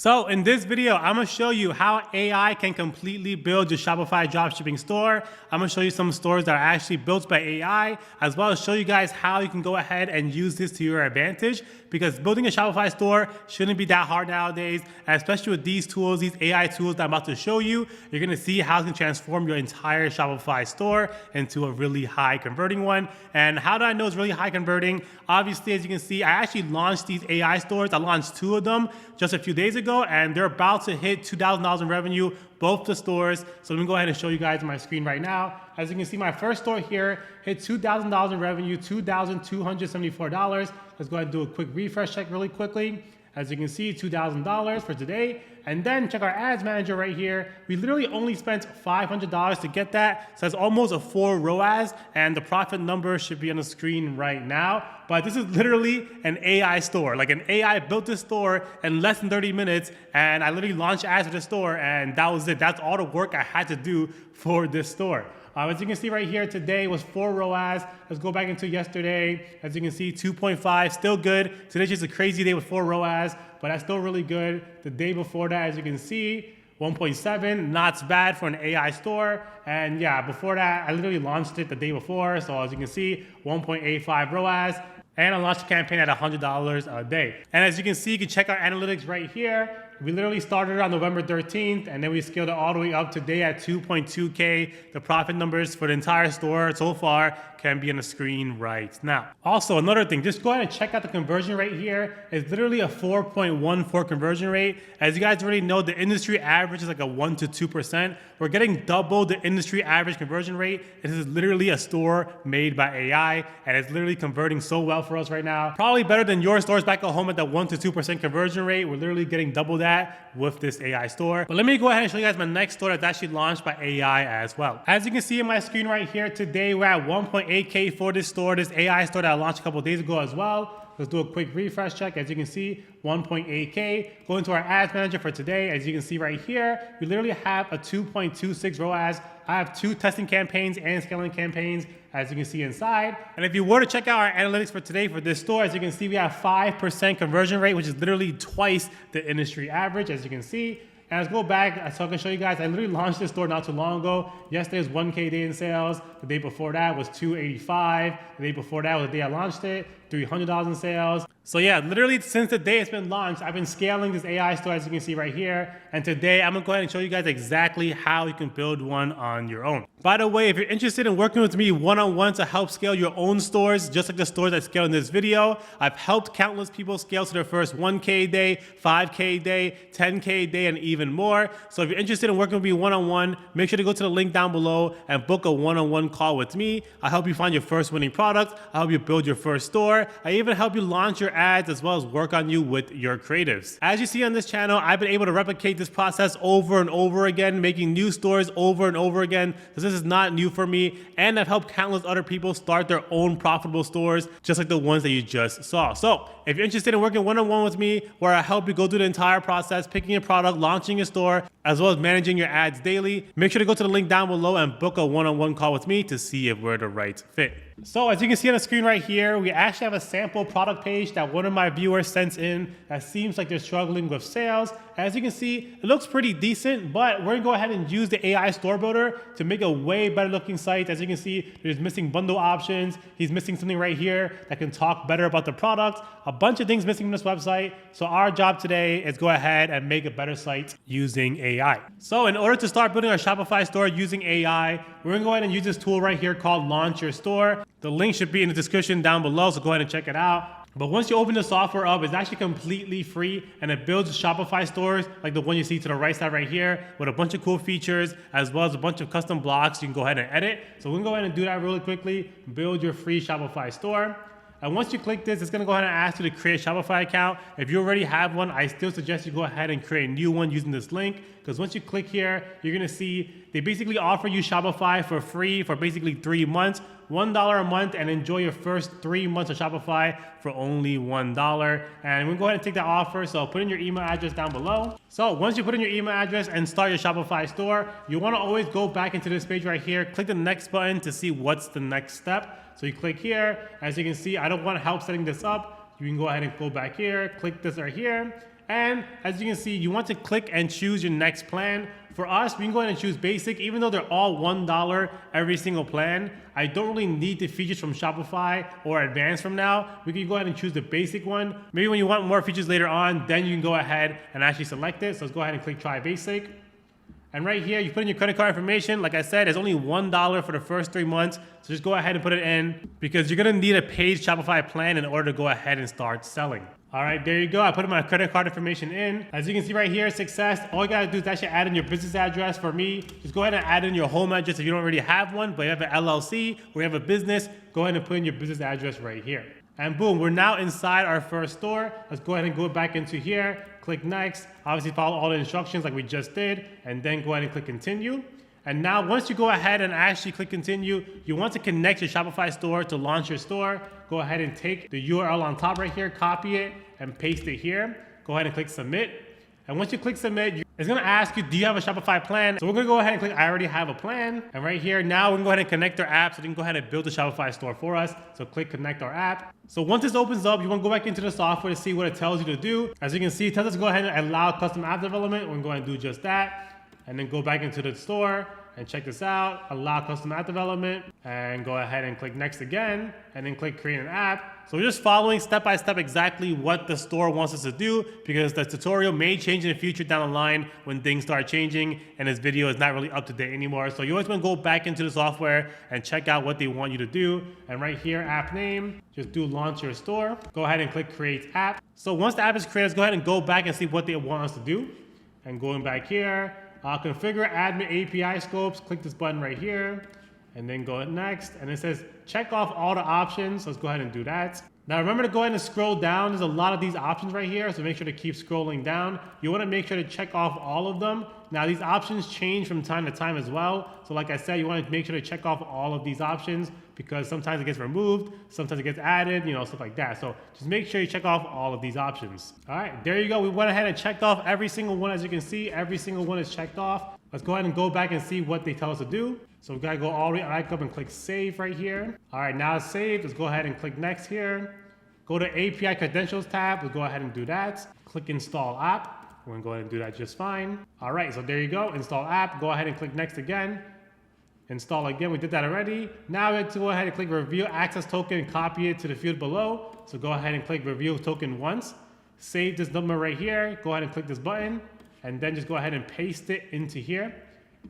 So in this video, I'm gonna show you how AI can completely build your Shopify dropshipping store. I'm gonna show you some stores that are actually built by AI, as well as show you guys how you can go ahead and use this to your advantage, because building a Shopify store shouldn't be that hard nowadays, and especially with these tools, these AI tools that I'm about to show you, you're gonna see how it can transform your entire Shopify store into a really high converting one. And how do I know it's really high converting? Obviously, as you can see, I actually launched these AI stores. I launched 2 of them just a few days ago, and they're about to hit $2,000 in revenue, both the stores. So let me go ahead and show you guys on my screen right now. As you can see, my first store here hit $2,000 in revenue, $2,274. Let's go ahead and do a quick refresh check really quickly. As you can see, $2,000 for today. And then check our ads manager right here. We literally only spent $500 to get that. So that's almost a 4 ROAS, and the profit number should be on the screen right now. But this is literally an AI store. Like, an AI built this store in less than 30 minutes, and I literally launched ads for the store, and that was it. That's all the work I had to do for this store. As you can see right here, today was 4 ROAS. Let's go back into yesterday. As you can see, 2.5, still good. Today's just a crazy day with 4 ROAS, but that's still really good. The day before that, as you can see, 1.7, not bad for an AI store. And yeah, before that, I literally launched it the day before. So as you can see, 1.85 ROAS. And I launched a campaign at $100 a day. And as you can see, you can check our analytics right here. We literally started on November 13th, and then we scaled it all the way up today at 2.2K. The profit numbers for the entire store so far can be on the screen right now. Also, another thing, just go ahead and check out the conversion rate here. It's literally a 4.14 conversion rate. As you guys already know, the industry average is like a 1 to 2%. We're getting double the industry average conversion rate. This is literally a store made by AI, and it's literally converting so well for us right now. Probably better than your stores back at home at that 1 to 2% conversion rate. We're literally getting double that with this AI store. But let me go ahead and show you guys my next store that's actually launched by AI as well. As you can see on my screen right here, today we're at 1.8K for this store, this AI store that I launched a couple of days ago as well. Let's do a quick refresh check. As you can see, 1.8K. Go into our ads manager for today. As you can see right here, we literally have a 2.26 ROAS. I have 2 testing campaigns and scaling campaigns, as you can see inside. And if you were to check out our analytics for today for this store, as you can see, we have 5% conversion rate, which is literally twice the industry average, as you can see. And let's go back so I can show you guys. I literally launched this store not too long ago. Yesterday was 1K day in sales. The day before that was 285. The day before that was the day I launched it, $300 in sales. So yeah, literally since the day it's been launched, I've been scaling this AI store, as you can see right here. And today I'm gonna go ahead and show you guys exactly how you can build one on your own. By the way, if you're interested in working with me one-on-one to help scale your own stores, just like the stores I scaled in this video, I've helped countless people scale to their first 1K day, 5K day, 10K day, and even more. So if you're interested in working with me one-on-one, make sure to go to the link down below and book a one-on-one call with me. I'll help you find your first winning product. I'll help you build your first store. I even help you launch your ads, as well as work on you with your creatives. As you see on this channel, I've been able to replicate this process over and over again, making new stores over and over again. This is not new for me, and I've helped countless other people start their own profitable stores, just like the ones that you just saw. So if you're interested in working one-on-one with me, where I help you go through the entire process, picking a product, launching a store, as well as managing your ads daily, make sure to go to the link down below and book a one-on-one call with me to see if we're the right fit. So as you can see on the screen right here, we actually have a sample product page that one of my viewers sent in that seems like they're struggling with sales. As you can see, it looks pretty decent, but we're gonna go ahead and use the AI store builder to make a way better looking site. As you can see, there's missing bundle options. He's missing something right here that can talk better about the product. A bunch of things missing from this website. So our job today is go ahead and make a better site using AI. So in order to start building our Shopify store using AI, we're gonna go ahead and use this tool right here called Launch Your Store. The link should be in the description down below, so go ahead and check it out. But once you open the software up, it's actually completely free, and it builds Shopify stores like the one you see to the right side right here, with a bunch of cool features, as well as a bunch of custom blocks you can go ahead and edit. So we're gonna go ahead and do that really quickly. Build your free Shopify store. And once you click this, it's gonna go ahead and ask you to create a Shopify account. If you already have one, I still suggest you go ahead and create a new one using this link, because once you click here, you're gonna see they basically offer you Shopify for free for basically 3 months, $1 a month, and enjoy your first 3 months of Shopify for only $1. And we'll go ahead and take that offer. So put in your email address down below. So once you put in your email address and start your Shopify store, you wanna always go back into this page right here, click the next button to see what's the next step. So you click here. As you can see, I don't want help setting this up. You can go ahead and go back here, click this right here. And as you can see, you want to click and choose your next plan. For us, we can go ahead and choose basic, even though they're all $1 every single plan. I don't really need the features from Shopify or advanced from now. We can go ahead and choose the basic one. Maybe when you want more features later on, then you can go ahead and actually select it. So let's go ahead and click try basic. And right here, you put in your credit card information. Like I said, it's only $1 for the first 3 months. So just go ahead and put it in because you're gonna need a paid Shopify plan in order to go ahead and start selling. All right, there you go. I put my credit card information in. As you can see right here, success. All you gotta do is actually add in your business address. For me, just go ahead and add in your home address if you don't already have one, but you have an LLC or you have a business, go ahead and put in your business address right here. And boom, we're now inside our first store. Let's go ahead and go back into here, click next, obviously follow all the instructions like we just did, and then go ahead and click continue. And now once you go ahead and actually click continue, you want to connect your Shopify store to launch your store. Go ahead and take the URL on top right here, copy it, and paste it here. Go ahead and click submit. And once you click submit, it's gonna ask you, do you have a Shopify plan? So we're gonna go ahead and click, I already have a plan. And right here, now we can go ahead and connect our app so they can go ahead and build a Shopify store for us. So click connect our app. So once this opens up, you wanna go back into the software to see what it tells you to do. As you can see, it tells us to go ahead and allow custom app development. We're gonna go ahead and do just that. And then go back into the store and check this out, allow custom app development, and go ahead and click next again, and then click create an app. So we're just following step by step exactly what the store wants us to do, because the tutorial may change in the future down the line when things start changing and this video is not really up to date anymore. So you always want to go back into the software and check out what they want you to do. And right here, app name, just do launch your store. Go ahead and click create app. So once the app is created, let's go ahead and go back and see what they want us to do. And going back here, configure admin API scopes, click this button right here, and then go next. And it says, check off all the options. Let's go ahead and do that. Now remember to go ahead and scroll down. There's a lot of these options right here, so make sure to keep scrolling down. You wanna make sure to check off all of them. Now these options change from time to time as well. So like I said, you wanna make sure to check off all of these options because sometimes it gets removed, sometimes it gets added, stuff like that. So just make sure you check off all of these options. All right, there you go. We went ahead and checked off every single one. As you can see, every single one is checked off. Let's go ahead and go back and see what they tell us to do. So we gotta go all the way back up and click save right here. All right, now it's saved. Let's go ahead and click next here. Go to API credentials tab. We'll go ahead and do that. Click install app. We're gonna go ahead and do that just fine. All right, so there you go, install app. Go ahead and click next again. Install again, we did that already. Now we have to go ahead and click reveal access token and copy it to the field below. So go ahead and click reveal token once. Save this number right here. Go ahead and click this button and then just go ahead and paste it into here.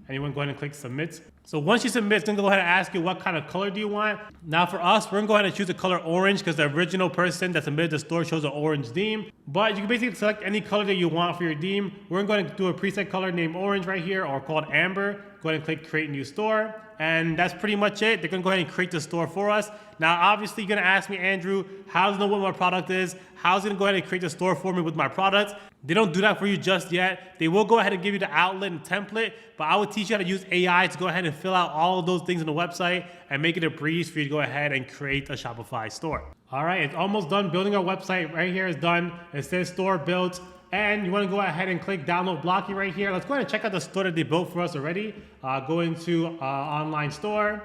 And you want to go ahead and click submit. So once you submit, it's going to go ahead and ask you what kind of color do you want. Now for us, we're going to go ahead and choose the color orange because the original person that submitted the store chose an orange theme. But you can basically select any color that you want for your theme. We're going to do a preset color named orange right here or called amber. Go ahead and click create new store. And that's pretty much it. They're going to go ahead and create the store for us. Now, obviously, you're going to ask me, Andrew, how does it know what my product is? How's it going to go ahead and create the store for me with my products? They don't do that for you just yet. They will go ahead and give you the outlet and template, but I will teach you how to use AI to go ahead and fill out all of those things in the website and make it a breeze for you to go ahead and create a Shopify store. All right, it's almost done. Building our website right here is done. It says store built. And you want to go ahead and click download Blocky right here. Let's go ahead and check out the store that they built for us already. Go into online store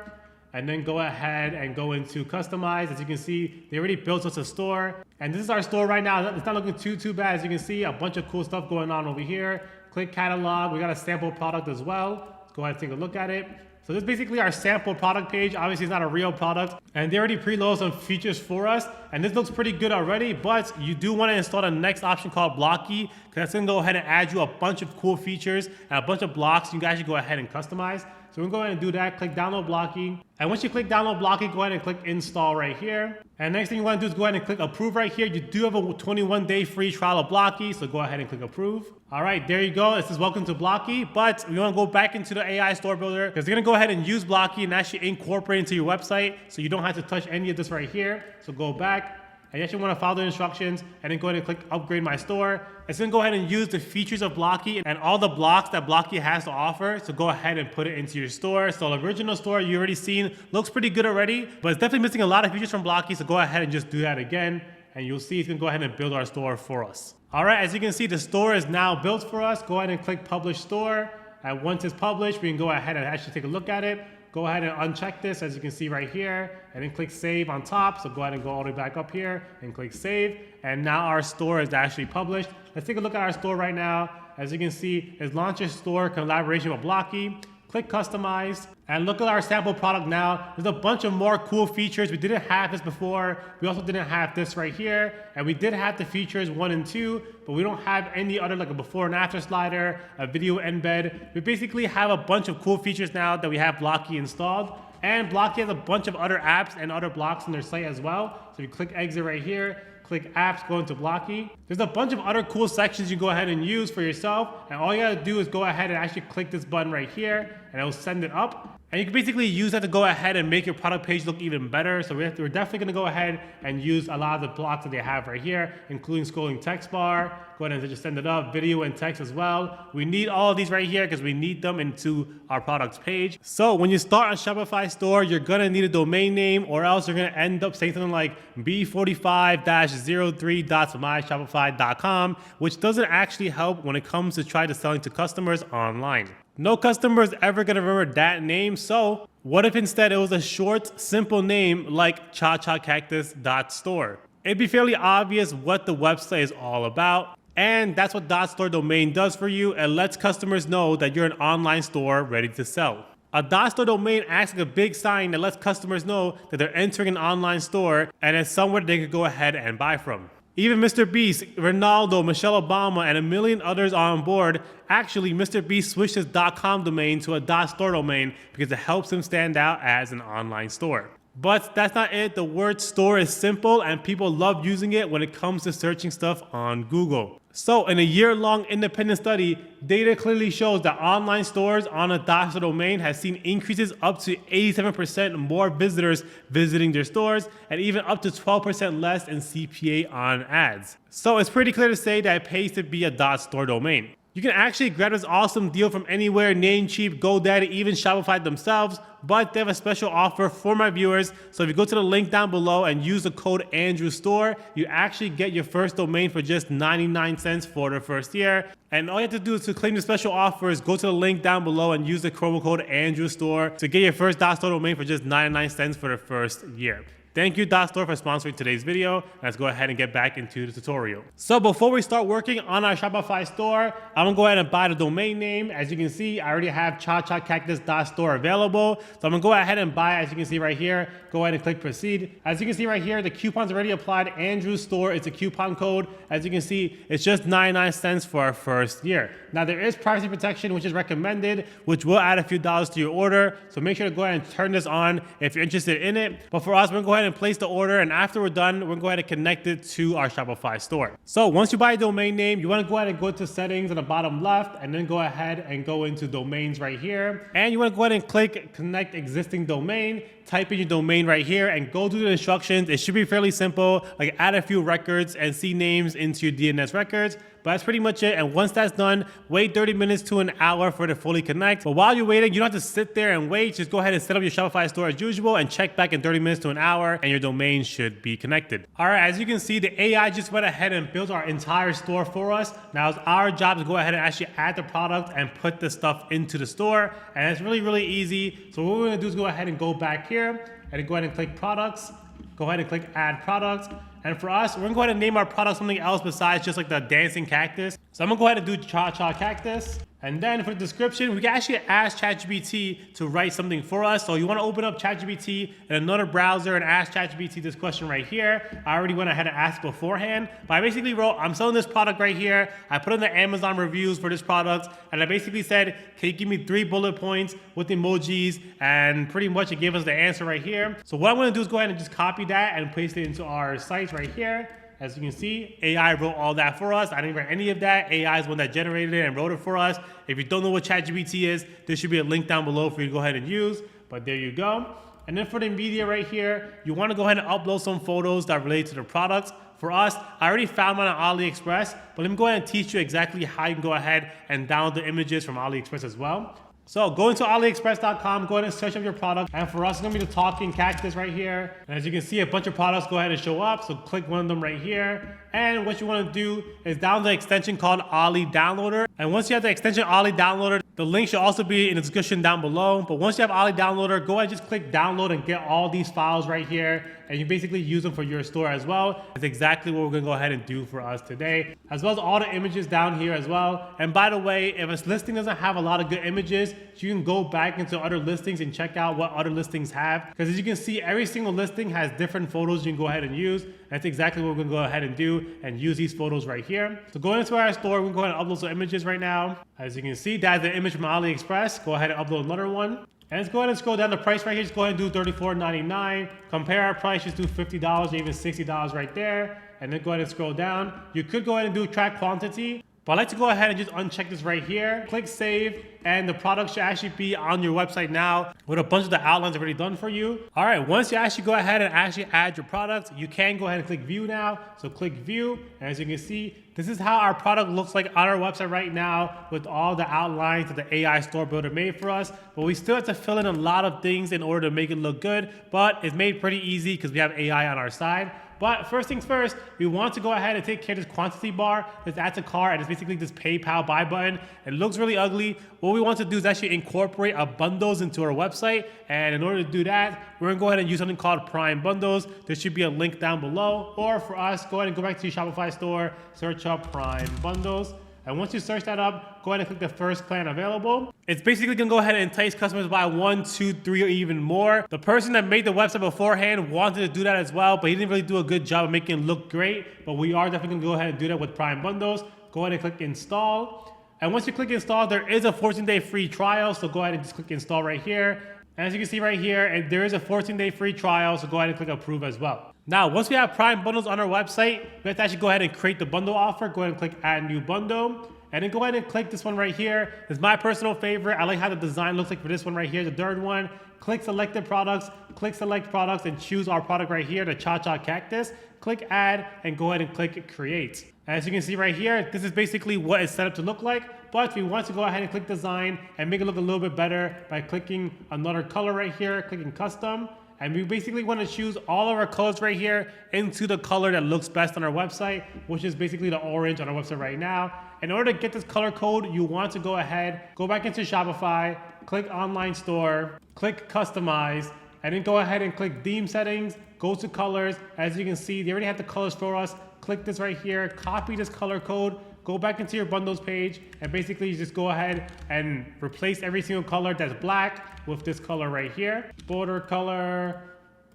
and then go ahead and go into customize. As you can see, they already built us a store. And this is our store right now. It's not looking too bad. As you can see, a bunch of cool stuff going on over here. Click catalog. We got a sample product as well. Let's go ahead and take a look at it. So this is basically our sample product page. Obviously, it's not a real product. And they already preloaded some features for us. And this looks pretty good already, but you do want to install the next option called Blocky, because that's going to go ahead and add you a bunch of cool features and a bunch of blocks you can actually go ahead and customize. So we're going to go ahead and do that. Click download Blocky. And once you click download Blocky, go ahead and click install right here. And next thing you want to do is go ahead and click approve right here. You do have a 21-day free trial of Blocky, so go ahead and click approve. All right, there you go. It says welcome to Blocky, but we want to go back into the AI store builder because they're going to go ahead and use Blocky and actually incorporate into your website, so you don't have to touch any of this right here. So go back. And you actually want to follow the instructions and then go ahead and click upgrade my store. It's going to go ahead and use the features of Blocky and all the blocks that Blocky has to offer. So go ahead and put it into your store. So the original store you already seen looks pretty good already, but it's definitely missing a lot of features from Blocky. So go ahead and just do that again. And you'll see it's going to go ahead and build our store for us. All right, as you can see, the store is now built for us. Go ahead and click publish store. And once it's published, we can go ahead and actually take a look at it. go ahead and uncheck this, as you can see right here, and then click save on top. So go ahead and go all the way back up here and click save. And now our store is actually published. Let's take a look at our store right now. As you can see, it's Launch Your Store collaboration with Blocky. Click customize and look at our sample product now. There's a bunch of more cool features. We didn't have this before. We also didn't have this right here. And we did have the features 1 and 2, but we don't have any other like a before and after slider, a video embed. We basically have a bunch of cool features now that we have Blocky installed. And Blocky has a bunch of other apps and other blocks on their site as well. So you click exit right here, click apps, go into Blocky. There's a bunch of other cool sections you go ahead and use for yourself. And all you gotta do is go ahead and actually click this button right here and it will send it up. And you can basically use that to go ahead and make your product page look even better. So we're definitely gonna go ahead and use a lot of the blocks that they have right here, including scrolling text bar. Go ahead and just send it up, video and text as well. We need all of these right here because we need them into our products page. So when you start on Shopify store, you're gonna need a domain name, or else you're gonna end up saying something like b45-03.myshopify.com, which doesn't actually help when it comes to try to selling to customers online. No customer is ever gonna remember that name, so what if instead it was a short, simple name like chachacactus.store? It'd be fairly obvious what the website is all about, and that's what .store domain does for you. It lets customers know that you're an online store ready to sell. A .store domain acts like a big sign that lets customers know that they're entering an online store and it's somewhere they could go ahead and buy from. Even Mr. Beast, Ronaldo, Michelle Obama, and a million others are on board. Actually, Mr. Beast switched his .com domain to a .store domain because it helps him stand out as an online store. But that's not it. The word store is simple and people love using it when it comes to searching stuff on Google. So in a year-long independent study, data clearly shows that online stores on a .store domain has seen increases up to 87% more visitors visiting their stores and even up to 12% less in CPA on ads. So it's pretty clear to say that it pays to be a .store domain. You can actually grab this awesome deal from anywhere, Namecheap, GoDaddy, even Shopify themselves, but they have a special offer for my viewers. So if you go to the link down below and use the code AndrewStore, you actually get your first domain for just 99 cents for the first year. And all you have to do is to claim the special offer is go to the link down below and use the promo code AndrewStore to get your first .store domain for just 99 cents for the first year. Thank you, .store, for sponsoring today's video. Let's go ahead and get back into the tutorial. So before we start working on our Shopify store, I'm gonna go ahead and buy the domain name. As you can see, I already have chachacactus.store available. So I'm gonna go ahead and buy it. As you can see right here, go ahead and click proceed. As you can see right here, the coupon's already applied. Andrew Store is a coupon code. As you can see, it's just 99 cents for our first year. Now there is privacy protection, which is recommended, which will add a few dollars to your order. So make sure to go ahead and turn this on if you're interested in it. But for us, we're gonna go ahead and place the order, and after we're done, we're going to go ahead and connect it to our Shopify store. So once you buy a domain name, you want to go ahead and go to settings on the bottom left, and then go ahead and go into domains right here. And you want to go ahead and click connect existing domain, type in your domain right here, and go through the instructions. It should be fairly simple, like add a few records and see names into your DNS records. But that's pretty much it. And once that's done, wait 30 minutes to an hour for it to fully connect. But while you're waiting, you don't have to sit there and wait. Just go ahead and set up your Shopify store as usual and check back in 30 minutes to an hour and your domain should be connected. All right, as you can see, the AI just went ahead and built our entire store for us. Now it's our job to go ahead and actually add the product and put the stuff into the store. And it's really, really easy. So what we're gonna do is go ahead and go back here and go ahead and click products. Go ahead and click add products. And for us, we're gonna go ahead and name our product something else besides just like the dancing cactus. So I'm gonna go ahead and do Cha-Cha Cactus. And then for the description, we can actually ask ChatGPT to write something for us. So you wanna open up ChatGPT in another browser and ask ChatGPT this question right here. I already went ahead and asked beforehand, but I basically wrote, I'm selling this product right here. I put in the Amazon reviews for this product, and I basically said, can you give me 3 bullet points with emojis? And pretty much it gave us the answer right here. So what I'm gonna do is go ahead and just copy that and paste it into our site right here. As you can see, AI wrote all that for us. I didn't write any of that. AI is the one that generated it and wrote it for us. If you don't know what ChatGPT is, there should be a link down below for you to go ahead and use. But there you go. And then for the media right here, you want to go ahead and upload some photos that relate to the products. For us, I already found one on AliExpress, but let me go ahead and teach you exactly how you can go ahead and download the images from AliExpress as well. So go into AliExpress.com, go ahead and search up your product. And for us, it's gonna be the talking cactus right here. And as you can see, a bunch of products go ahead and show up. So click one of them right here. And what you want to do is download the extension called Ollie Downloader. And once you have the extension Ollie Downloader, the link should also be in the description down below. But once you have Ollie Downloader, go ahead and just click download and get all these files right here. And you basically use them for your store as well. That's exactly what we're gonna go ahead and do for us today, as well as all the images down here as well. And by the way, if a listing doesn't have a lot of good images, you can go back into other listings and check out what other listings have. Because as you can see, every single listing has different photos you can go ahead and use. That's exactly what we're gonna go ahead and do and use these photos right here. So going into our store, we're gonna go ahead and upload some images right now. As you can see, that's the image from AliExpress. Go ahead and upload another one. And let's go ahead and scroll down the price right here. Just go ahead and do $34.99. Compare our price, just do $50 or even $60 right there. And then go ahead and scroll down. You could go ahead and do track quantity, but I like to go ahead and just uncheck this right here. Click save, and the product should actually be on your website now with a bunch of the outlines already done for you. All right, once you actually go ahead and actually add your product, you can go ahead and click view now. So click view, and as you can see, this is how our product looks like on our website right now with all the outlines that the AI store builder made for us. But we still have to fill in a lot of things in order to make it look good, but it's made pretty easy because we have AI on our side. But first things first, we want to go ahead and take care of this quantity bar. This add to cart, and it's basically this PayPal buy button. It looks really ugly. What we want to do is actually incorporate our bundles into our website. And in order to do that, we're gonna go ahead and use something called Prime Bundles. There should be a link down below. Or for us, go ahead and go back to your Shopify store, search up Prime Bundles. And once you search that up, go ahead and click the first plan available. It's basically gonna go ahead and entice customers to buy 1, 2, 3, or even more. The person that made the website beforehand wanted to do that as well, but he didn't really do a good job of making it look great. But we are definitely gonna go ahead and do that with Prime Bundles. Go ahead and click install. And once you click install, there is a 14-day free trial. So go ahead and just click install right here. And as you can see right here, and there is a 14-day free trial. So go ahead and click approve as well. Now, once we have Prime Bundles on our website, we have to actually go ahead and create the bundle offer. Go ahead and click add new bundle. And then go ahead and click this one right here. It's my personal favorite. I like how the design looks like for this one right here, the third one. Click selected products, click select products, and choose our product right here, the Cha-Cha Cactus. Click add, and go ahead and click create. As you can see right here, this is basically what it's set up to look like. But we want to go ahead and click design and make it look a little bit better by clicking another color right here, clicking custom. And we basically want to choose all of our colors right here into the color that looks best on our website, which is basically the orange on our website right now. In order to get this color code, you want to go ahead, go back into Shopify, click online store, click customize, and then go ahead and click theme settings, go to colors. As you can see, they already have the colors for us. Click this right here, copy this color code, go back into your bundles page, and basically you just go ahead and replace every single color that's black with this color right here. Border color,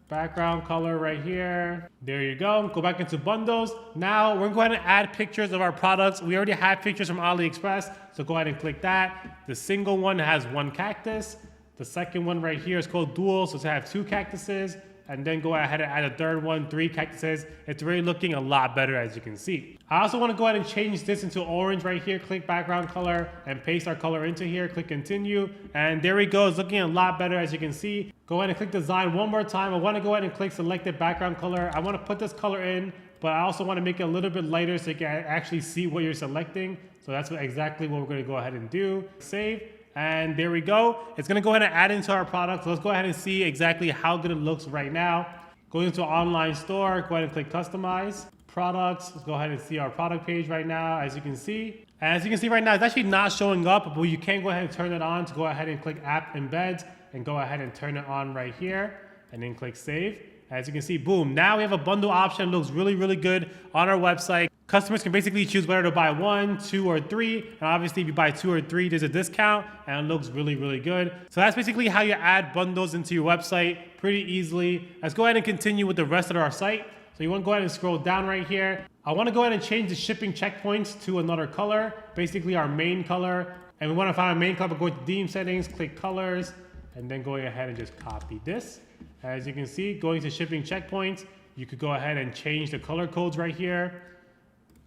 background color right here. There you go. Go back into bundles. Now we're going to go ahead and add pictures of our products. We already have pictures from AliExpress, so go ahead and click that. The single one has 1 cactus. The second one right here is called dual, so to have 2 cactuses. And then go ahead and add a third one, 3 cactuses. It's really looking a lot better, as you can see. I also want to go ahead and change this into orange right here. Click background color and paste our color into here. Click continue. And there we go. It's looking a lot better, as you can see. Go ahead and click design one more time. I want to go ahead and click selected background color. I want to put this color in, but I also want to make it a little bit lighter so you can actually see what you're selecting. So that's exactly what we're going to go ahead and do. Save. And there we go. It's gonna go ahead and add into our product. So let's go ahead and see exactly how good it looks right now. Go into online store, go ahead and click customize. Products, let's go ahead and see our product page right now, as you can see. And as you can see right now, it's actually not showing up, but you can go ahead and turn it on to go ahead and click app embeds and go ahead and turn it on right here and then click save. As you can see, boom, now we have a bundle option. It looks really, really good on our website. Customers can basically choose whether to buy 1, 2, or 3. And obviously, if you buy 2 or 3, there's a discount, and it looks really, really good. So that's basically how you add bundles into your website pretty easily. Let's go ahead and continue with the rest of our site. So you want to go ahead and scroll down right here. I want to go ahead and change the shipping checkpoints to another color, basically our main color. And we want to find our main color, go to theme settings, click colors, and then going ahead and just copy this. As you can see, going to shipping checkpoints, you could go ahead and change the color codes right here.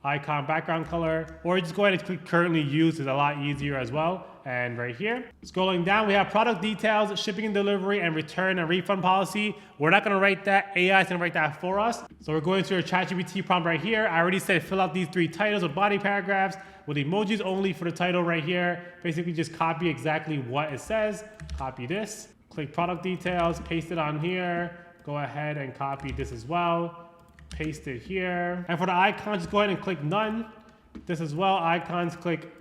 Icon background color, or just go ahead and click currently used, is a lot easier as well. And right here, scrolling down, we have product details, shipping and delivery, and return and refund policy. We're not gonna write that, AI is gonna write that for us. So we're going to our ChatGPT prompt right here. I already said fill out these 3 titles with body paragraphs with emojis only for the title right here. Basically just copy exactly what it says. Copy this, click product details, paste it on here. Go ahead and copy this as well. paste it here. And for the icons, just go ahead and click none. This as well, icons, click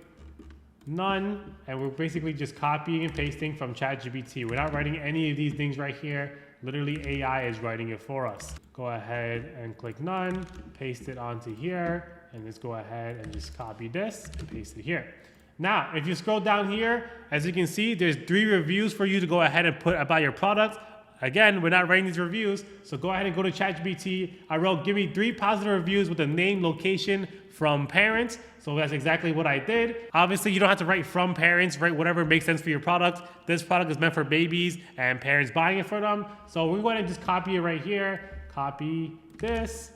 none. And we're basically just copying and pasting from ChatGPT. We're not writing any of these things right here. Literally AI is writing it for us. Go ahead and click none, paste it onto here, and just go ahead and just copy this and paste it here. Now, if you scroll down here, as you can see, there's 3 reviews for you to go ahead and put about your product. Again, we're not writing these reviews, so go ahead and go to ChatGPT. I wrote, give me 3 positive reviews with a name, location from parents. So that's exactly what I did. Obviously, you don't have to write from parents, write whatever makes sense for your product. This product is meant for babies and parents buying it for them. So we're going to just copy it right here. Copy this.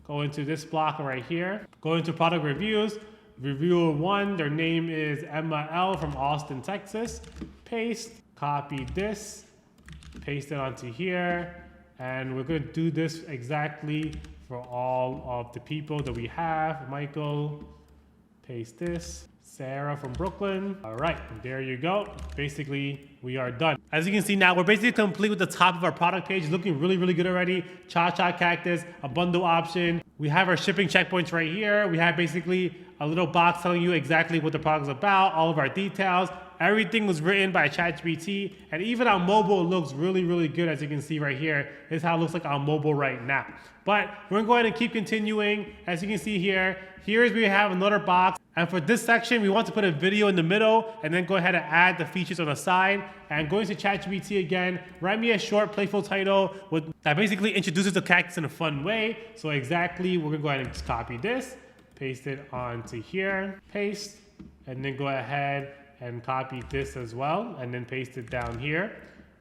Go into this block right here. Go into product reviews. Reviewer 1, their name is Emma L from Austin, Texas. Paste, copy this, paste it onto here. And we're going to do this exactly for all of the people that we have. Michael, paste this. Sarah from Brooklyn. All right, there you go. Basically, we are done. As you can see now, we're basically complete with the top of our product page. It's looking really, really good already. Cha-Cha Cactus, a bundle option. We have our shipping checkpoints right here. We have basically a little box telling you exactly what the product is about, all of our details. Everything was written by ChatGPT, and even on mobile, it looks really, really good. As you can see right here, this is how it looks like on mobile right now. But we're gonna go ahead and keep continuing. As you can see here, here's where we have another box. And for this section, we want to put a video in the middle and then go ahead and add the features on the side. And going to ChatGPT again, write me a short, playful title that basically introduces the cactus in a fun way. So exactly, we're gonna go ahead and just copy this, paste it onto here, paste, and then go ahead and copy this as well, and then paste it down here.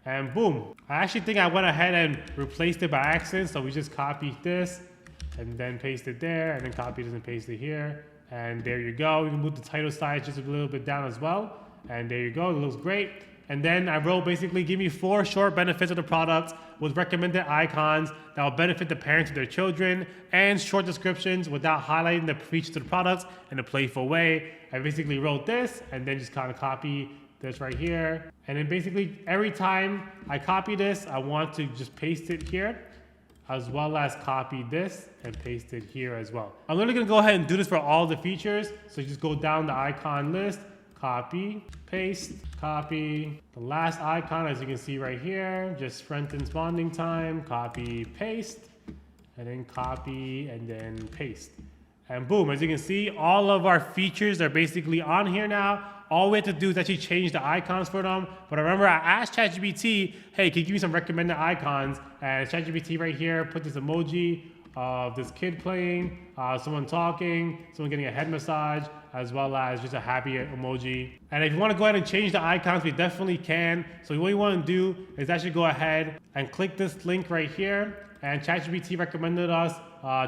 And boom. I actually think I went ahead and replaced it by accident, so we just copied this, and then paste it there, and then copy this and paste it here. And there you go. We can move the title size just a little bit down as well. And there you go, it looks great. And then I wrote basically, give me 4 short benefits of the product with recommended icons that will benefit the parents of their children, and short descriptions without highlighting the features of the products in a playful way. I basically wrote this and then just kind of copy this right here. And then basically every time I copy this, I want to just paste it here, as well as copy this and paste it here as well. I'm literally gonna go ahead and do this for all the features. So just go down the icon list, copy, paste, copy. The last icon, as you can see right here, just strengthens bonding time, copy, paste, and then copy, and then paste. And boom, as you can see, all of our features are basically on here now. All we have to do is actually change the icons for them. But remember, I asked ChatGPT, hey, can you give me some recommended icons? And ChatGPT right here put this emoji of this kid playing, someone talking, someone getting a head massage, as well as just a happy emoji. And if you want to go ahead and change the icons, we definitely can. So what you want to do is actually go ahead and click this link right here. And ChatGPT recommended us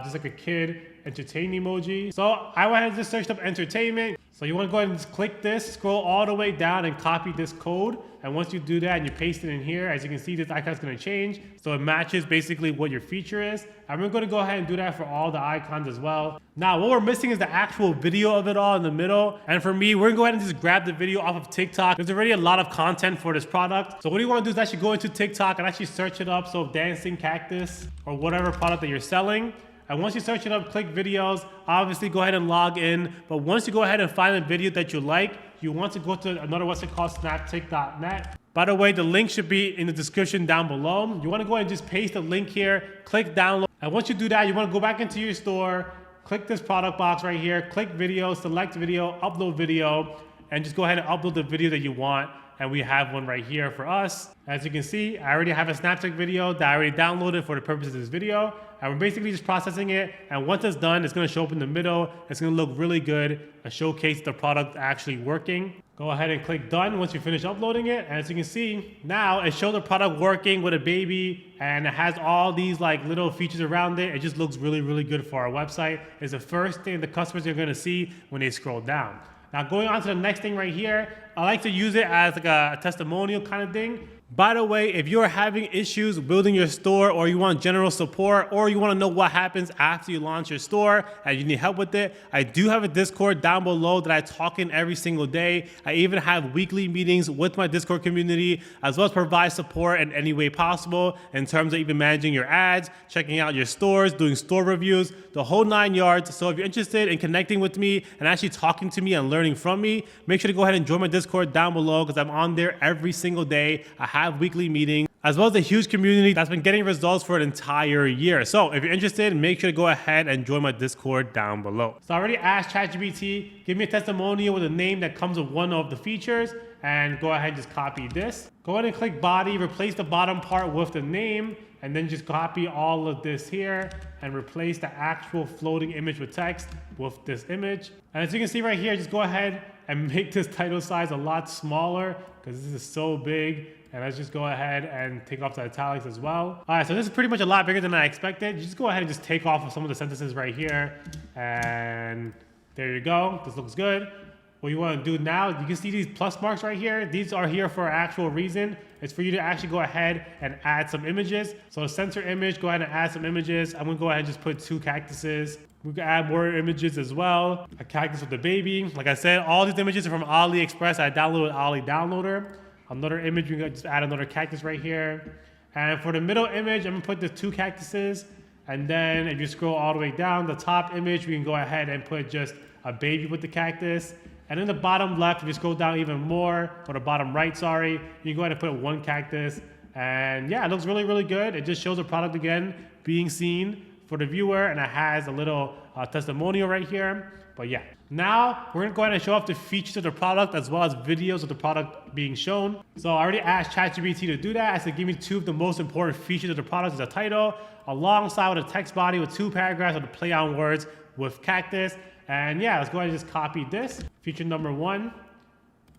just like a kid entertaining emoji. So I went ahead and just searched up entertainment. So you want to go ahead and just click this, scroll all the way down and copy this code. And once you do that and you paste it in here, as you can see, this icon is going to change. So it matches basically what your feature is. And we're going to go ahead and do that for all the icons as well. Now, what we're missing is the actual video of it all in the middle. And for me, we're going to go ahead and just grab the video off of TikTok. There's already a lot of content for this product. So what you want to do is actually go into TikTok and actually search it up. So dancing cactus or whatever product that you're selling. And once you search it up, click videos, obviously go ahead and log in. But once you go ahead and find a video that you like, you want to go to another website called snaptik.net. By the way, the link should be in the description down below. You want to go ahead and just paste the link here, click download. And once you do that, you want to go back into your store, click this product box right here, click video, select video, upload video, and just go ahead and upload the video that you want. And we have one right here for us. As you can see, I already have a Snaptik video that I already downloaded for the purpose of this video. And we're basically just processing it. And once it's done, it's gonna show up in the middle. It's gonna look really good and showcase the product actually working. Go ahead and click done once you finish uploading it. And as you can see, now it shows the product working with a baby, and it has all these like little features around it. It just looks really, really good for our website. It's the first thing the customers are gonna see when they scroll down. Now going on to the next thing right here, I like to use it as like a testimonial kind of thing. By the way, if you're having issues building your store, or you want general support, or you want to know what happens after you launch your store and you need help with it, I do have a Discord down below that I talk in every single day. I even have weekly meetings with my Discord community, as well as provide support in any way possible in terms of even managing your ads, checking out your stores, doing store reviews, the whole 9 yards. So if you're interested in connecting with me and actually talking to me and learning from me, make sure to go ahead and join my Discord down below, because I'm on there every single day. I have weekly meetings, as well as a huge community that's been getting results for an entire year. So if you're interested, make sure to go ahead and join my Discord down below. So I already asked ChatGPT, give me a testimonial with a name that comes with one of the features, and go ahead and just copy this. Go ahead and click body, replace the bottom part with the name, and then just copy all of this here and replace the actual floating image with text with this image. And as you can see right here, just go ahead and make this title size a lot smaller, because this is so big. And let's just go ahead and take off the italics as well. All right, so this is pretty much a lot bigger than I expected. You just go ahead and just take off some of the sentences right here. And there you go, this looks good. What you want to do now, you can see these plus marks right here. These are here for an actual reason. It's for you to actually go ahead and add some images. So censor image, go ahead and add some images. I'm gonna go ahead and just put 2 cactuses. We can add more images as well. A cactus with a baby. Like I said, all these images are from AliExpress. I downloaded Ali Downloader. Another image, we can just add another cactus right here. And for the middle image, I'm gonna put the 2 cactuses. And then if you scroll all the way down, the top image, we can go ahead and put just a baby with the cactus. And in the bottom left, if you scroll down even more, or the bottom right, sorry, you can go ahead and put 1 cactus. And yeah, it looks really, really good. It just shows the product again being seen for the viewer, and it has a little testimonial right here. But yeah, now we're gonna go ahead and show off the features of the product, as well as videos of the product being shown. So I already asked ChatGPT to do that. I said, give me 2 of the most important features of the product as a title, alongside with a text body with 2 paragraphs of the play on words with cactus. And yeah, let's go ahead and just copy this. Feature number 1,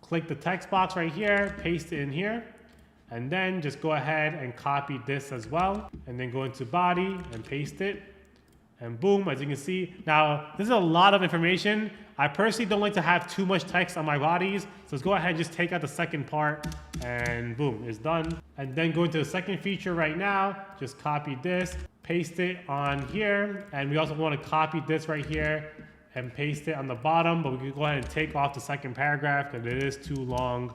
click the text box right here, paste it in here, and then just go ahead and copy this as well, and then go into body and paste it. And boom, as you can see. Now, this is a lot of information. I personally don't like to have too much text on my bodies. So let's go ahead and just take out the second part, and boom, it's done. And then go into the second feature right now, just copy this, paste it on here. And we also want to copy this right here and paste it on the bottom, but we can go ahead and take off the second paragraph because it is too long,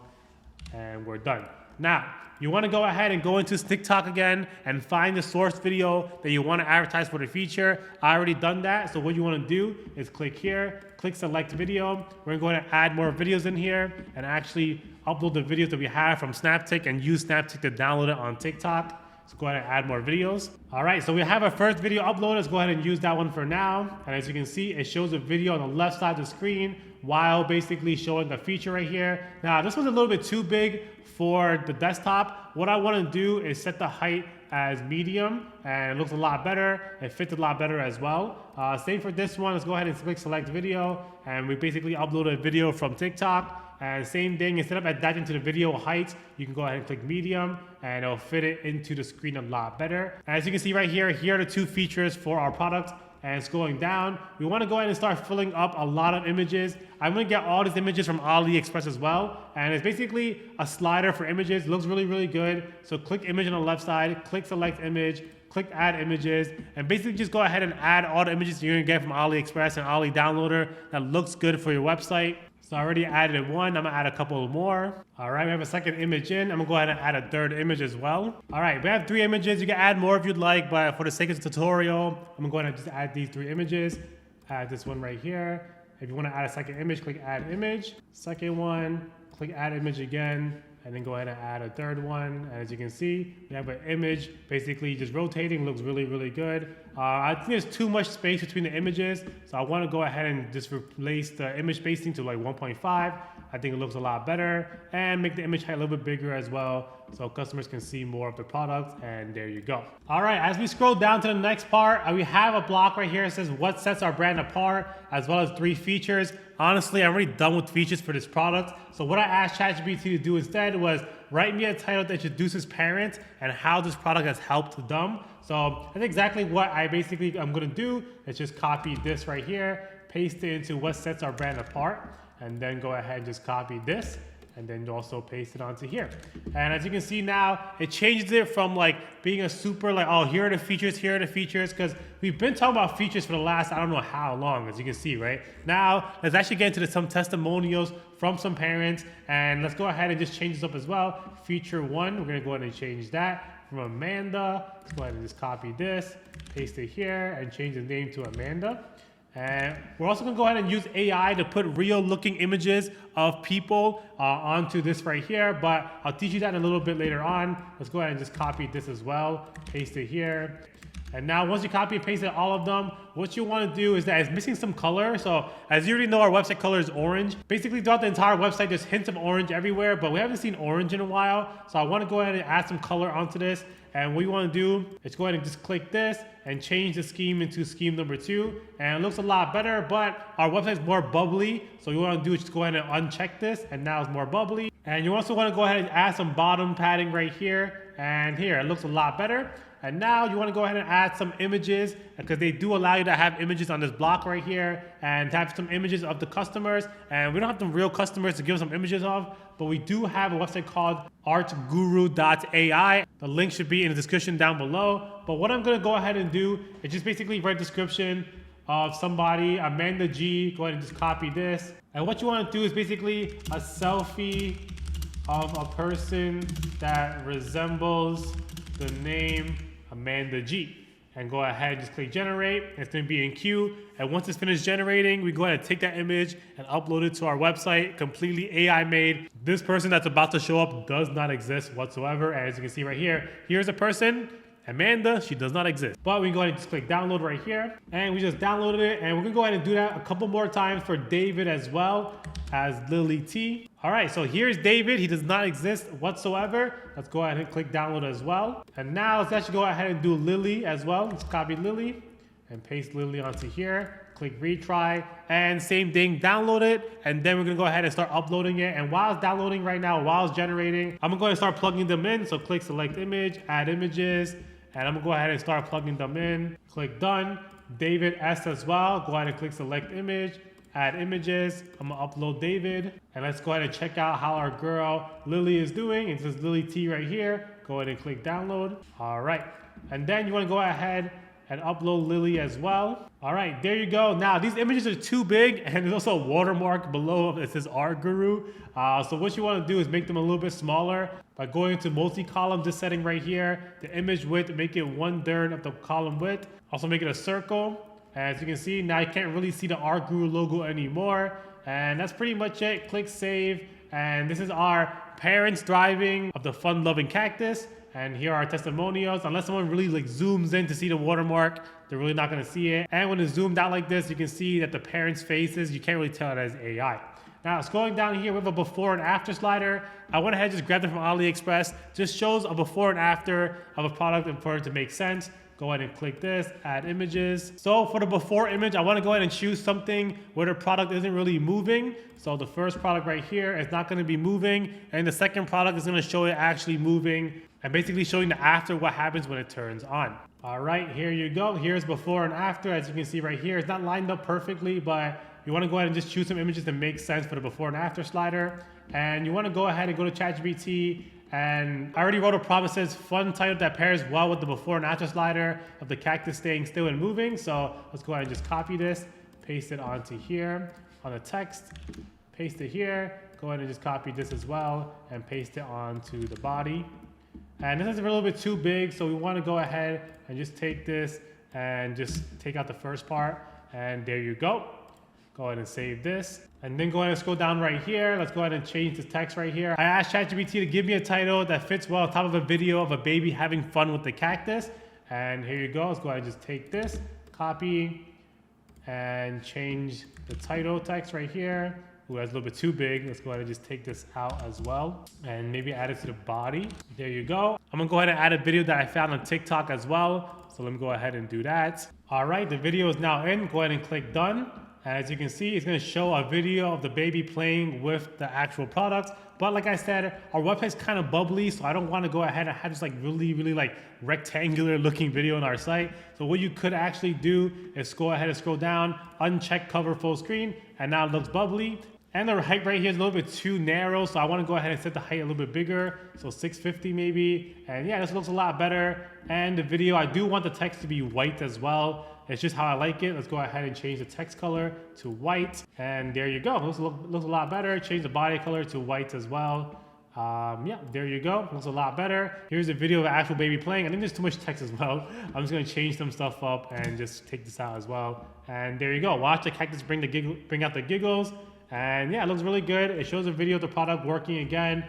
and we're done. Now, you want to go ahead and go into TikTok again and find the source video that you want to advertise for the feature. I already done that. So what you want to do is click here, click select video. We're going to add more videos in here and actually upload the videos that we have from Snaptik and use Snaptik to download it on TikTok. So go ahead and add more videos. All right, so we have our first video uploaded. Let's go ahead and use that one for now. And as you can see, it shows a video on the left side of the screen while basically showing the feature right here. Now, this was a little bit too big for the desktop. What I want to do is set the height as medium, and it looks a lot better. It fits a lot better as well. Same for this one. Let's go ahead and click select video, and we basically uploaded a video from TikTok. And same thing, instead of adapting to the video height, you can go ahead and click medium, and it'll fit it into the screen a lot better. As you can see right here, here are the 2 features for our product. And scrolling down, we want to go ahead and start filling up a lot of images. I'm going to get all these images from AliExpress as well. And it's basically a slider for images. It looks really, really good. So click image on the left side, click select image, click add images, and basically just go ahead and add all the images you're going to get from AliExpress and Ali Downloader that looks good for your website. So I already added 1, I'm gonna add a couple more. All right, we have a second image in. I'm gonna go ahead and add a 3rd image as well. All right, we have 3 images. You can add more if you'd like, but for the sake of the tutorial, I'm gonna go ahead and just add these 3 images. Add this one right here. If you wanna add a second image, click add image. Second one, click add image again, and then go ahead and add a 3rd one. And as you can see, we have an image basically just rotating, looks really, really good. I think there's too much space between the images, so I want to go ahead and just replace the image spacing to like 1.5. I think it looks a lot better, and make the image height a little bit bigger as well, so customers can see more of the product. And there you go. All right, as we scroll down to the next part, we have a block right here that says what sets our brand apart, as well as 3 features. Honestly, I'm already done with features for this product. So what I asked ChatGPT to do instead was write me a title that introduces parents and how this product has helped them. So that's exactly what I'm gonna do. Is just copy this right here, paste it into what sets our brand apart, and then go ahead and just copy this. and then you also paste it onto here. And as you can see now, it changed it from like being a super like, oh, here are the features, because we've been talking about features for the last, I don't know how long, as you can see, right? Now, let's actually get into some testimonials from some parents, and let's go ahead and just change this up as well. Feature 1, we're gonna go ahead and change that from Amanda. Let's go ahead and just copy this, paste it here, and change the name to Amanda. And we're also gonna go ahead and use AI to put real looking images of people onto this right here, but I'll teach you that in a little bit later on. Let's go ahead and just copy this as well, paste it here. And now once you copy and paste all of them, what you want to do is that it's missing some color. So as you already know, our website color is orange. Basically throughout the entire website, there's hints of orange everywhere, but we haven't seen orange in a while. So I want to go ahead and add some color onto this. And what you want to do is go ahead and just click this and change the scheme into scheme number 2. And it looks a lot better, but our website is more bubbly. So what you want to do is just go ahead and uncheck this, and now it's more bubbly. And you also want to go ahead and add some bottom padding right here and here. It looks a lot better. And now you want to go ahead and add some images, because they do allow you to have images on this block right here and have some images of the customers. And we don't have the real customers to give some images of, but we do have a website called artguru.ai. The link should be in the description down below. But what I'm going to go ahead and do is just basically write a description of somebody, Amanda G. Go ahead and just copy this. And what you want to do is basically a selfie of a person that resembles the name Amanda G. And go ahead and just click generate. It's going to be in queue. And once it's finished generating, we go ahead and take that image and upload it to our website, completely AI made. This person that's about to show up does not exist whatsoever. As you can see right here, here's a person, Amanda, she does not exist. But we can go ahead and just click download right here. And we just downloaded it. And we're going to go ahead and do that a couple more times for David as well as Lily T. All right, so here's David. He does not exist whatsoever. Let's go ahead and click download as well. And now let's actually go ahead and do Lily as well. Let's copy Lily and paste Lily onto here. Click retry, and same thing, download it. And then we're gonna go ahead and start uploading it. And while it's downloading right now, while it's generating, I'm gonna go ahead and start plugging them in. So click select image, add images, and I'm gonna go ahead and start plugging them in. Click done. David S as well. Go ahead and click select image, add images. I'm gonna upload David, and let's go ahead and check out how our girl Lily is doing. It says Lily T right here. Go ahead and click download. All right, and then you want to go ahead and upload Lily as well. All right, there you go. Now these images are too big, and there's also a watermark below that says Art Guru. So what you want to do is make them a little bit smaller by going to multi-column, this setting right here. The image width, make it 1/3 of the column width. Also make it a circle. As you can see, now you can't really see the Art Guru logo anymore. And that's pretty much it. Click save. And this is our parents driving of the fun-loving cactus. And here are our testimonials. Unless someone really like zooms in to see the watermark, they're really not gonna see it. And when it's zoomed out like this, you can see that the parents' faces, you can't really tell it as AI. Now, scrolling down here, we have a before and after slider. I went ahead and just grabbed it from AliExpress. Just shows a before and after of a product and for it to make sense. Go ahead and click this, add images. So for the before image, I want to go ahead and choose something where the product isn't really moving. So the first product right here is not going to be moving. And the second product is going to show it actually moving and basically showing the after, what happens when it turns on. All right, here you go. Here's before and after. As you can see right here, it's not lined up perfectly, but you want to go ahead and just choose some images that make sense for the before and after slider. And you want to go ahead and go to ChatGPT. And I already wrote a prompt that says fun title that pairs well with the before and after slider of the cactus staying still and moving. So let's go ahead and just copy this, paste it onto here on the text, paste it here. Go ahead and just copy this as well and paste it onto the body. And this is a little bit too big, so we want to go ahead and just take this and just take out the first part. And there you go. Go ahead and save this. And then go ahead and scroll down right here. Let's go ahead and change the text right here. I asked ChatGPT to give me a title that fits well on top of a video of a baby having fun with the cactus. And here you go. Let's go ahead and just take this, copy, and change the title text right here. Ooh, that's a little bit too big. Let's go ahead and just take this out as well. And maybe add it to the body. There you go. I'm gonna go ahead and add a video that I found on TikTok as well. So let me go ahead and do that. All right, the video is now in. Go ahead and click done. As you can see, it's going to show a video of the baby playing with the actual products. But like I said, our website's kind of bubbly, so I don't want to go ahead and have this like really like rectangular looking video on our site. So what you could actually do is go ahead and scroll down, uncheck cover full screen, and now it looks bubbly. And the height right here is a little bit too narrow, so I want to go ahead and set the height a little bit bigger, so 650 maybe. And yeah, this looks a lot better. And the video, I do want the text to be white as well. It's just how I like it. Let's go ahead and change the text color to white. And there you go. Looks a lot better. Change the body color to white as well. Yeah, there you go. Looks a lot better. Here's a video of an actual baby playing. I think there's too much text as well. I'm just gonna change some stuff up and just take this out as well. And there you go. Watch the cactus bring out the giggles. And yeah, it looks really good. It shows a video of the product working again.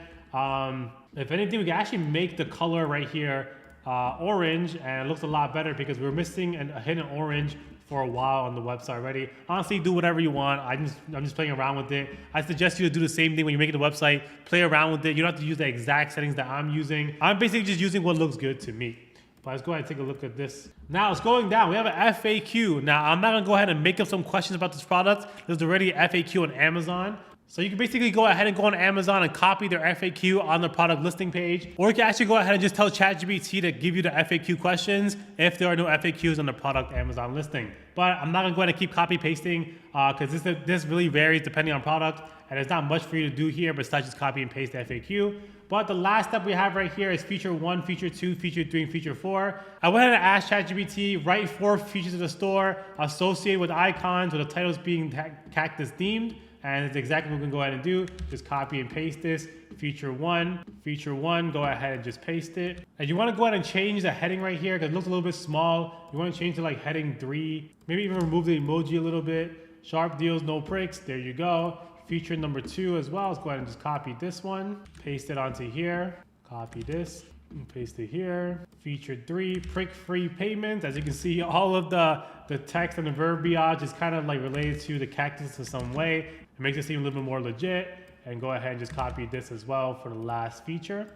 If anything, we can actually make the color right here orange, and it looks a lot better because we were missing a hidden orange for a while on the website already. Honestly, do whatever you want. I'm just playing around with it. I suggest you to do the same thing when you're making the website. Play around with it. You don't have to use the exact settings that I'm using. I'm basically just using what looks good to me. But let's go ahead and take a look at this. Now it's going down. We have an FAQ. Now I'm not gonna go ahead and make up some questions about this product. There's already an FAQ on Amazon. So you can basically go ahead and go on Amazon and copy their FAQ on the product listing page. Or you can actually go ahead and just tell ChatGPT to give you the FAQ questions if there are no FAQs on the product Amazon listing. But I'm not gonna go ahead and keep copy pasting because this really varies depending on product. And there's not much for you to do here besides just copy and paste the FAQ. But the last step we have right here is feature 1, feature 2, feature 3, and feature 4. I went ahead and asked ChatGPT, write 4 features of the store associated with icons with the titles being cactus themed. And it's exactly what we can go ahead and do. Just copy and paste this. Feature 1, go ahead and just paste it. And you want to go ahead and change the heading right here because it looks a little bit small. You want to change to like heading 3. Maybe even remove the emoji a little bit. Sharp deals, no pricks. There you go. Feature number 2 as well. Let's go ahead and just copy this one. Paste it onto here. Copy this. And paste it here. Feature 3, prick-free payments. As you can see, all of the text and the verbiage is kind of like related to the cactus in some way. It makes it seem a little bit more legit. And go ahead and just copy this as well for the last feature.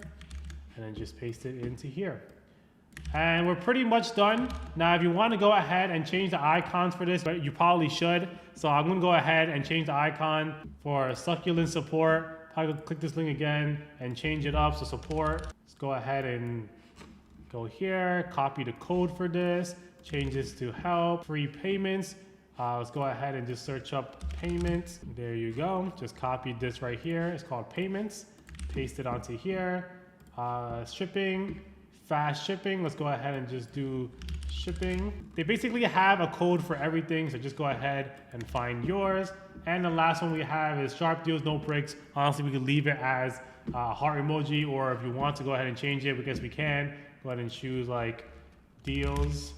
And then just paste it into here. And we're pretty much done. Now, if you want to go ahead and change the icons for this, but you probably should. So I'm going to go ahead and change the icon for succulent support. I'll click this link again and change it up. So support. Let's go ahead and go here, copy the code for this, change this to help, free payments. Let's go ahead and just search up payments. There you go. Just copy this right here. It's called payments. Paste it onto here. Shipping. Fast shipping. Let's go ahead and just do shipping. They basically have a code for everything, so just go ahead and find yours. And the last one we have is sharp deals, no pricks. Honestly, we could leave it as a heart emoji, or if you want to go ahead and change it, because we can, go ahead and choose like deals,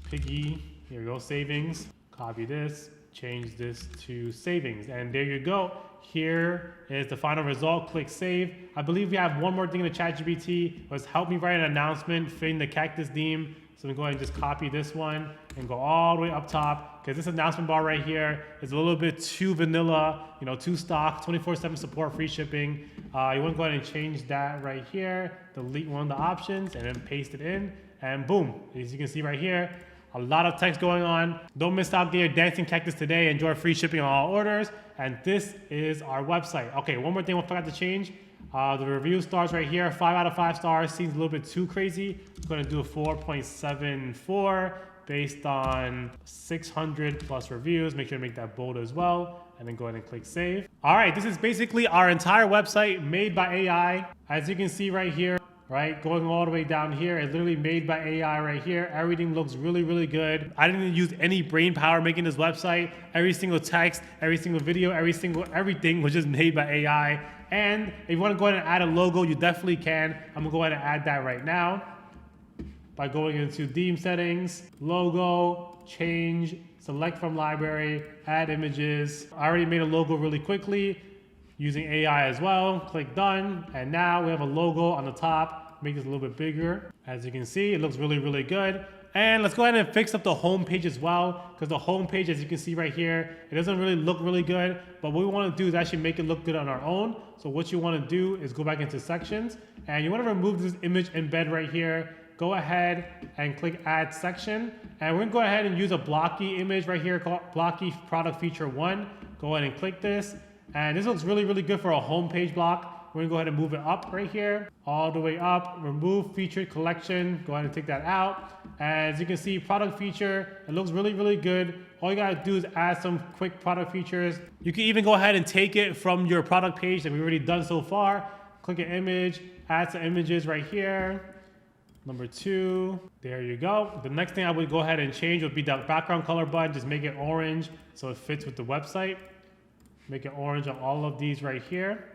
piggy. Here we go, savings. Copy this, change this to savings, and there you go. Here is the final result. Click save. I believe we have one more thing in the ChatGPT. Was help me write an announcement fitting the cactus theme. So we go ahead and just copy this one and go all the way up top, because this announcement bar right here is a little bit too vanilla, you know, too stock, 24/7 support, free shipping. You want to go ahead and change that right here, delete one of the options, and then paste it in, and boom. As you can see right here, a lot of text going on. Don't miss out, get your dancing cactus today. Enjoy free shipping on all orders. And this is our website. Okay, one more thing I forgot to change. The review stars right here, 5 out of 5 stars. Seems a little bit too crazy. I'm gonna do a 4.74 based on 600 plus reviews. Make sure to make that bold as well. And then go ahead and click save. All right, this is basically our entire website made by AI. As you can see right here, right, going all the way down here, it's literally made by AI right here. Everything looks really, really good. I didn't use any brain power making this website. Every single text, every single video, everything was just made by AI. And if you want to go ahead and add a logo, you definitely can. I'm gonna go ahead and add that right now by going into theme settings, logo, change, select from library, add images. I already made a logo really quickly using AI as well. Click done, and now we have a logo on the top. Make this a little bit bigger. As you can see, it looks really, really good. And let's go ahead and fix up the home page as well, because the home page, as you can see right here, it doesn't really look really good, but what we want to do is actually make it look good on our own. So what you want to do is go back into sections, and you want to remove this image embed right here. Go ahead and click add section, and we're gonna go ahead and use a blocky image right here called blocky product feature 1. Go ahead and click this. And this looks really, really good for a homepage block. We're gonna go ahead and move it up right here, all the way up. Remove featured collection. Go ahead and take that out. As you can see, product feature, it looks really, really good. All you gotta do is add some quick product features. You can even go ahead and take it from your product page that we've already done so far. Click an image, add some images right here. Number 2, there you go. The next thing I would go ahead and change would be the background color button. Just make it orange so it fits with the website. Make it orange on all of these right here.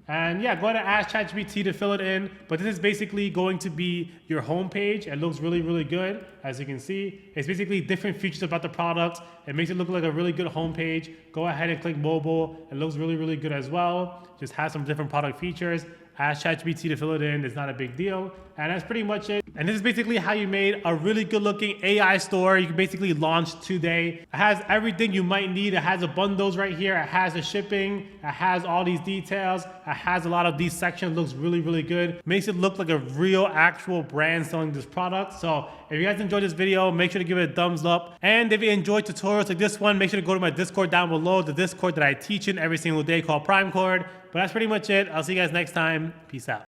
And yeah, go ahead and ask ChatGPT to fill it in. But this is basically going to be your home page. It looks really, really good. As you can see, it's basically different features about the product. It makes it look like a really good home page. Go ahead and click mobile. It looks really, really good as well. Just has some different product features. Ask ChatGPT to fill it in. It's not a big deal. And that's pretty much it. And this is basically how you made a really good looking AI store. You can basically launch today. It has everything you might need. It has the bundles right here. It has the shipping. It has all these details. It has a lot of these sections. Looks really, really good. Makes it look like a real actual brand selling this product. So if you guys enjoyed this video, make sure to give it a thumbs up. And if you enjoyed tutorials like this one, make sure to go to my Discord down below, the Discord that I teach in every single day called Prime Cord. But that's pretty much it. I'll see you guys next time. Peace out.